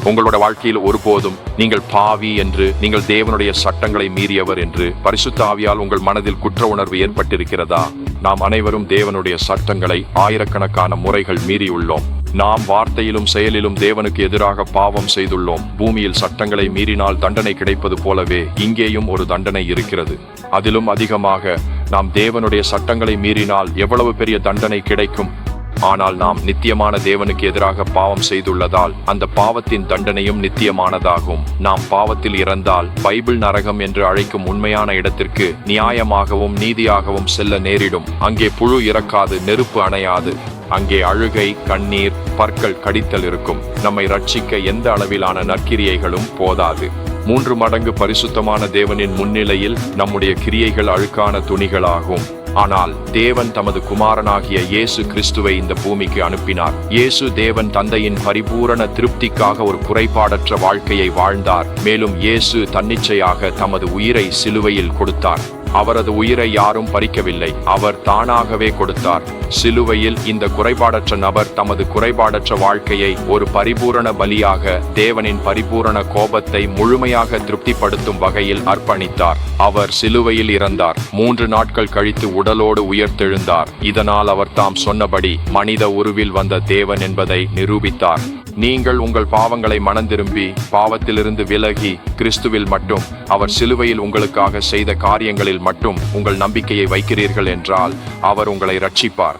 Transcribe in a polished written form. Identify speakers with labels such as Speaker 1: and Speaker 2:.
Speaker 1: உங்களோட வாழ்க்கையில் ஒருபோதும் நீங்கள் பாவி என்று, நீங்கள் தேவனுடைய சட்டங்களை மீறியவர் என்று பரிசுத்த ஆவியால் உங்கள் மனதில் குற்ற உணர்வு ஏற்பட்டிருக்கிறதா? நாம் அனைவரும் தேவனுடைய சட்டங்களை ஆயிரக்கணக்கான முறைகள் மீறியுள்ளோம். நாம் வார்த்தையிலும் செயலிலும் தேவனுக்கு எதிராக பாவம் செய்துள்ளோம். பூமியில் சட்டங்களை மீறினால் தண்டனை கிடைப்பது போலவே இங்கேயும் ஒரு தண்டனை இருக்கிறது. அதிலும் அதிகமாக நாம் தேவனுடைய சட்டங்களை மீறினால் எவ்வளவு பெரிய தண்டனை கிடைக்கும். ஆனால் நாம் நித்தியமான தேவனுக்கு எதிராக பாவம் செய்துள்ளதால் அந்த பாவத்தின் தண்டனையும் நித்தியமானதாகும். நாம் பாவத்தில் இறந்தால் பைபிள் நரகம் என்று அழைக்கும் உண்மையான இடத்திற்கு நியாயமாகவும் நீதியாகவும் செல்ல நேரிடும். அங்கே புழு இறக்காது, நெருப்பு அணையாது. அங்கே அழுகை, கண்ணீர், பற்கள் கடித்தல் இருக்கும். நம்மை ரட்சிக்க எந்த அளவிலான நற்கிரியைகளும் போதாது. 3 மடங்கு பரிசுத்தமான தேவனின் முன்னிலையில் நம்முடைய கிரியைகள் அழுக்கான துணிகளாகும். ஆனால் தேவன் தமது குமாரனாகிய இயேசு கிறிஸ்துவை இந்த பூமிக்கு அனுப்பினார். இயேசு தேவன் தந்தையின் பரிபூரண திருப்திக்காக ஒரு குறைபாடற்ற வாழ்க்கையை வாழ்ந்தார். மேலும் இயேசு தன்னிச்சையாக தமது உயிரை சிலுவையில் கொடுத்தார். அவரது உயிரை யாரும் பறிக்கவில்லை, அவர் தானாகவே கொடுத்தார். சிலுவையில் இந்த குறைபாடற்ற நபர் தமது குறைபாடற்ற வாழ்க்கையை ஒரு பரிபூரண பலியாக தேவனின் பரிபூரண கோபத்தை முழுமையாக திருப்திப்படுத்தும் வகையில் அர்ப்பணித்தார். அவர் சிலுவையில் இறந்தார். 3 நாட்கள் கழித்து உடலோடு உயிர்த்தெழுந்தார். இதனால் அவர் தாம் சொன்னபடி மனித உருவில் வந்த தேவன் என்பதை நிரூபித்தார். நீங்கள் உங்கள் பாவங்களை மனந்திரும்பி பாவத்திலிருந்து விலகி கிறிஸ்துவில் மட்டும், அவர் சிலுவையில் உங்களுக்காக செய்த காரியங்களில் மட்டும் உங்கள் நம்பிக்கையை வைக்கிறீர்கள் என்றால் அவர் உங்களை ரட்சிப்பார்.